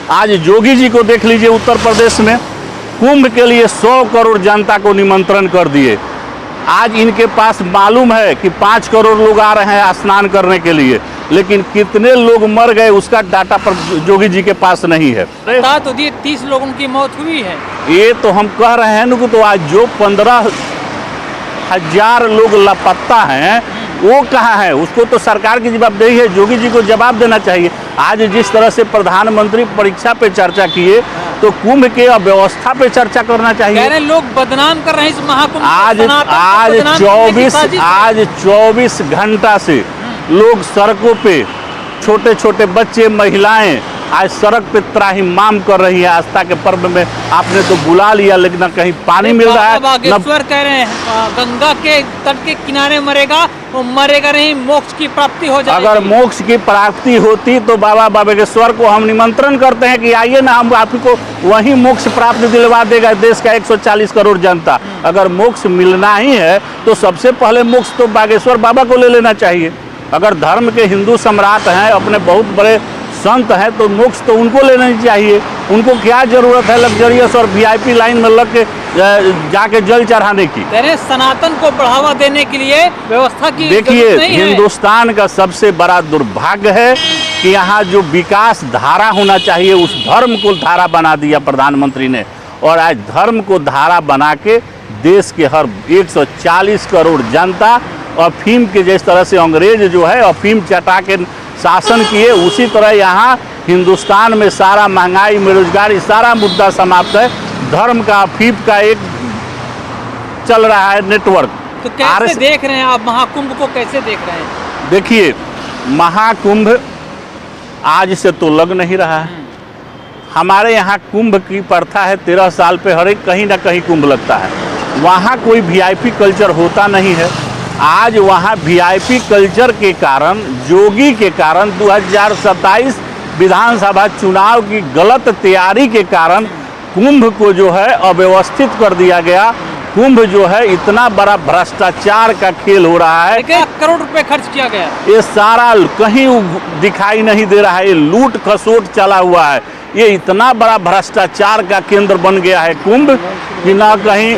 आज योगी जी को देख लीजिए, उत्तर प्रदेश में कुंभ के लिए 100 करोड़ जनता को निमंत्रण कर दिए। आज इनके पास मालूम है कि 5 करोड़ लोग आ रहे हैं स्नान करने के लिए, लेकिन कितने लोग मर गए उसका डाटा पर योगी जी के पास नहीं है। तो 30 लोगों की मौत हुई है। ये तो हम कह रहे हैं ना, तो आज जो 15,000 लोग लापता हैं वो कहाँ है? उसको तो सरकार की जवाबदेही है, योगी जी को जवाब देना चाहिए। आज जिस तरह से प्रधानमंत्री परीक्षा पे चर्चा किए, तो कुंभ के अव्यवस्था पे चर्चा करना चाहिए। कह रहे लोग बदनाम कर रहे हैं इस महाकुंभ। आज 24 घंटा से लोग सड़कों पे, छोटे छोटे बच्चे, महिलाएं आज सड़क पे त्राहिमाम कर रही है। आस्था के पर्व में आपने तो बुला लिया, लेकिन न कहीं पानी मिल रहा है। बागेश्वर कह रहे हैं गंगा के तट के किनारे मरेगा, वो मरेगा नहीं, मोक्ष की प्राप्ति हो जाएगी। अगर मोक्ष की प्राप्ति होती तो बाबा बागेश्वर को हम निमंत्रण करते हैं कि आइए ना, हम आपको वहीं मोक्ष प्राप्त दिलवा देगा देश का 140 करोड़ जनता। अगर मोक्ष मिलना ही है तो सबसे पहले मोक्ष तो बागेश्वर बाबा को ले लेना चाहिए। अगर धर्म के हिंदू सम्राट हैं, अपने बहुत बड़े संत हैं, तो मोक्ष तो उनको लेना ही चाहिए। उनको क्या जरूरत है लग्जरियस और VIP लाइन में लग के जाके जल चढ़ाने की? सनातन को बढ़ावा देने के लिए व्यवस्था की देखिए, हिंदुस्तान का सबसे बड़ा दुर्भाग्य है कि यहाँ जो विकास धारा होना चाहिए उस धर्म को धारा बना दिया प्रधानमंत्री ने। और आज धर्म को धारा बना के देश के हर 140 करोड़ जनता अफीम के, जिस तरह से अंग्रेज जो है अफीम चटा के शासन किए, उसी तरह यहाँ हिंदुस्तान में सारा महंगाई, बेरोजगारी, सारा मुद्दा समाप्त है। धर्म का, अफीम का एक चल रहा है नेटवर्क। तो कैसे देख रहे हैं आप महाकुंभ को, कैसे देख रहे हैं? देखिए, महाकुंभ आज से तो लग नहीं रहा है। हमारे यहाँ कुंभ की प्रथा है, 13 साल पे हर एक कहीं ना कहीं कुंभ लगता है। वहाँ कोई VIP कल्चर होता नहीं है। आज वहाँ VIP कल्चर के कारण, योगी के कारण 2027 विधानसभा चुनाव की गलत तैयारी के कारण कुंभ को जो है अव्यवस्थित कर दिया गया। कुंभ जो है इतना बड़ा भ्रष्टाचार का खेल हो रहा है। 1 करोड़ रुपए खर्च किया गया। ये सारा कहीं दिखाई नहीं दे रहा है। ये लूट खसोट चला हुआ है। ये इतना बड़ा भ्रष्टाचार का केंद्र बन गया है कुंभ कि ना कहीं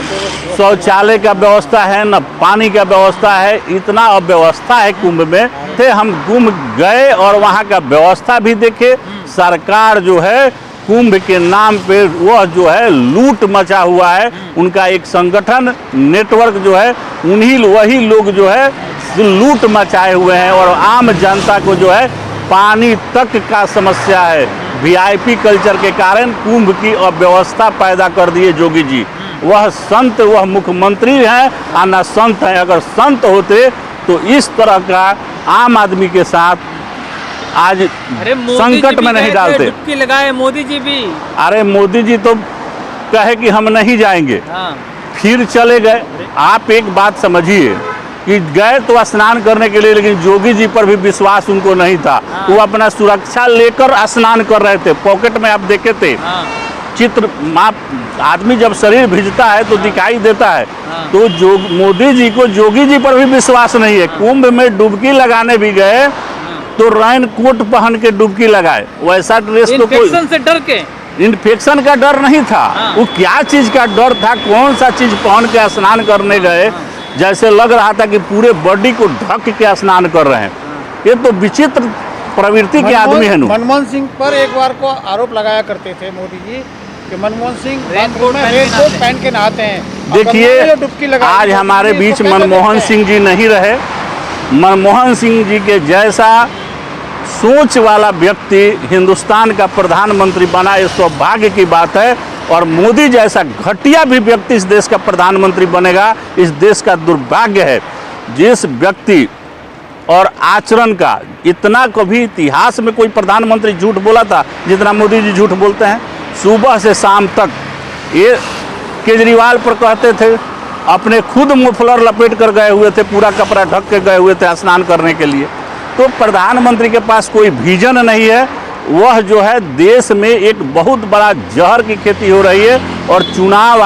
शौचालय का व्यवस्था है, न पानी का व्यवस्था है। इतना अव्यवस्था है कुंभ में। थे हम कुंभ गए और वहाँ का व्यवस्था भी देखे। सरकार जो है कुंभ के नाम पे वह जो है लूट मचा हुआ है। उनका एक संगठन नेटवर्क जो है, वही लोग जो है लूट मचाए हुए हैं। और आम जनता को जो है पानी तक का समस्या है। VIP कल्चर के कारण कुंभ की अव्यवस्था पैदा कर दिए योगी जी। वह संत, वह मुख्यमंत्री हैं और न संत हैं। अगर संत होते तो इस तरह का आम आदमी के साथ आज संकट में नहीं डालते। डुबकी लगाए मोदी जी भी। अरे मोदी जी तो कहे कि हम नहीं जाएंगे, फिर चले गए। आप एक बात समझिए कि गए तो स्नान करने के लिए, लेकिन योगी जी पर भी विश्वास उनको नहीं था। वो अपना सुरक्षा लेकर स्नान कर रहे थे। पॉकेट में आप देखे थे चित्र, आदमी जब शरीर भिजता है तो दिखाई देता है। तो जो मोदी जी को योगी जी पर भी विश्वास नहीं है। कुंभ में डुबकी लगाने भी गए तो रेन कोट पहन के डुबकी लगाए। वैसा ड्रेस तो कोई इन्फेक्शन से डर के, इन्फेक्शन का डर नहीं था। वो क्या चीज का डर था? कौन सा चीज पहन के स्नान करने गए? जैसे लग रहा था कि पूरे बॉडी को ढक के स्नान कर रहे हैं। ये तो विचित्र प्रवृत्ति के आदमी है। मनमोहन सिंह पर एक बार को आरोप लगाया करते थे मोदी जी कि मनमोहन सिंह रेनकोट पहन के नहाते हैं। देखिए, आज हमारे बीच मनमोहन सिंह जी नहीं रहे। मनमोहन सिंह जी के जैसा सोच वाला व्यक्ति हिंदुस्तान का प्रधानमंत्री बना, ये सौभाग्य की बात है। और मोदी जैसा घटिया भी व्यक्ति इस देश का प्रधानमंत्री बनेगा, इस देश का दुर्भाग्य है। जिस व्यक्ति और आचरण का इतना कभी इतिहास में कोई प्रधानमंत्री झूठ बोला था जितना मोदी जी झूठ बोलते हैं। सुबह से शाम तक ये केजरीवाल पर कहते थे, अपने खुद मुफलर लपेट कर गए हुए थे, पूरा कपड़ा ढक के गए हुए थे स्नान करने के लिए। तो प्रधानमंत्री के पास कोई विजन नहीं है। वह जो है देश में एक बहुत बड़ा जहर की खेती हो रही है। और चुनाव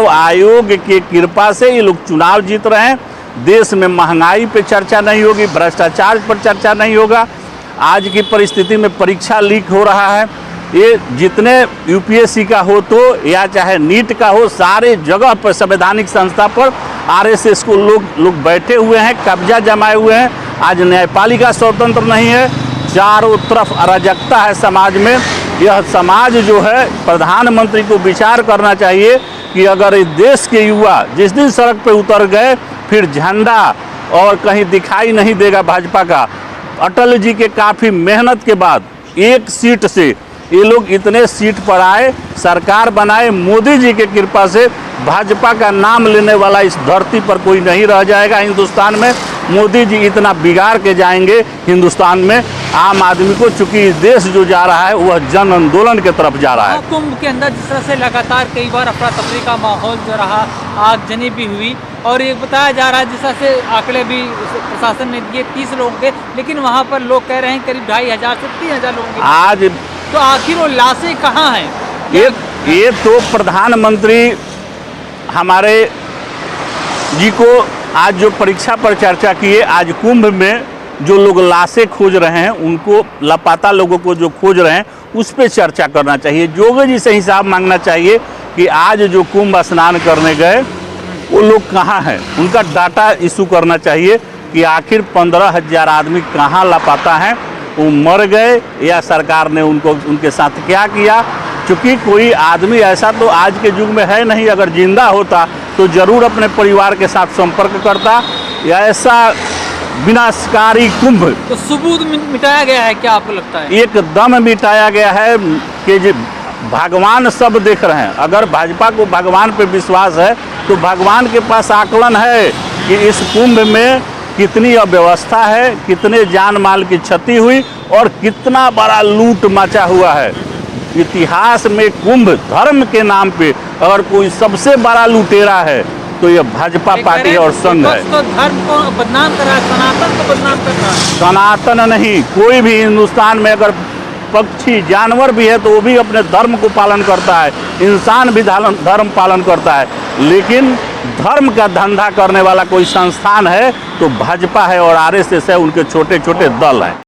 आयोग की कृपा से ये लोग चुनाव जीत रहे हैं। देश में महंगाई पे चर्चा नहीं होगी, भ्रष्टाचार पर चर्चा नहीं होगा। आज की परिस्थिति में परीक्षा लीक हो रहा है, ये जितने यूपीएससी का हो तो या चाहे नीट का हो, सारे जगह पर संवैधानिक संस्था पर आरएसएस को लोग बैठे हुए हैं, कब्जा जमाए हुए हैं। आज न्यायपालिका स्वतंत्र नहीं है, चारों तरफ अराजकता है समाज में। यह समाज जो है, प्रधानमंत्री को विचार करना चाहिए कि अगर इस देश के युवा जिस दिन सड़क पे उतर गए फिर झंडा और कहीं दिखाई नहीं देगा भाजपा का। अटल जी के काफ़ी मेहनत के बाद एक सीट से ये लोग इतने सीट पर आए, सरकार बनाए। मोदी जी के कृपा से भाजपा का नाम लेने वाला इस धरती पर कोई नहीं रह जाएगा हिंदुस्तान में। मोदी जी इतना बिगाड़ के जाएंगे हिंदुस्तान में आम आदमी को, चूंकि इस देश जो जा रहा है वह जन आंदोलन की तरफ जा रहा है। कुंभ के अंदर जिस तरह से लगातार कई बार अफरा तफरी का माहौल जो रहा, आगजनी भी हुई और ये बताया जा रहा है जिस तरह से आंकड़े भी प्रशासन ने दिए 30 लोगों के, लेकिन वहाँ पर लोग कह रहे हैं करीब 2500 से 3000 लोगों के। आज तो आखिर वो लाशें कहाँ हैं? ये तो प्रधानमंत्री हमारे जी को आज जो परीक्षा पर चर्चा किए, आज कुंभ में जो लोग लाशें खोज रहे हैं, उनको लापता लोगों को जो खोज रहे हैं उस पर चर्चा करना चाहिए। जोगी जी से हिसाब मांगना चाहिए कि आज जो कुंभ स्नान करने गए वो लोग कहाँ हैं, उनका डाटा इशू करना चाहिए कि आखिर 15,000 आदमी कहाँ लापता हैं, वो मर गए या सरकार ने उनके साथ क्या किया। क्योंकि कोई आदमी ऐसा तो आज के युग में है नहीं, अगर जिंदा होता तो ज़रूर अपने परिवार के साथ संपर्क करता। या ऐसा विनाशकारी कुंभ तो सबूत मिटाया गया है क्या आपको लगता है? एकदम मिटाया गया है कि भगवान सब देख रहे हैं। अगर भाजपा को भगवान पे विश्वास है तो भगवान के पास आकलन है कि इस कुंभ में कितनी अव्यवस्था है, कितने जान माल की क्षति हुई और कितना बड़ा लूट मचा हुआ है। इतिहास में कुंभ धर्म के नाम पे अगर कोई सबसे बड़ा लुटेरा है तो यह भाजपा पार्टी और संघ है। तो धर्म को बदनाम कर रहा है, सनातन को बदनाम कर रहा है। सनातन नहीं, कोई भी हिंदुस्तान में अगर पक्षी जानवर भी है तो वो भी अपने धर्म को पालन करता है, इंसान भी धर्म पालन करता है। लेकिन धर्म का धंधा करने वाला कोई संस्थान है तो भाजपा है और आरएसएस है, उनके छोटे छोटे दल हैं।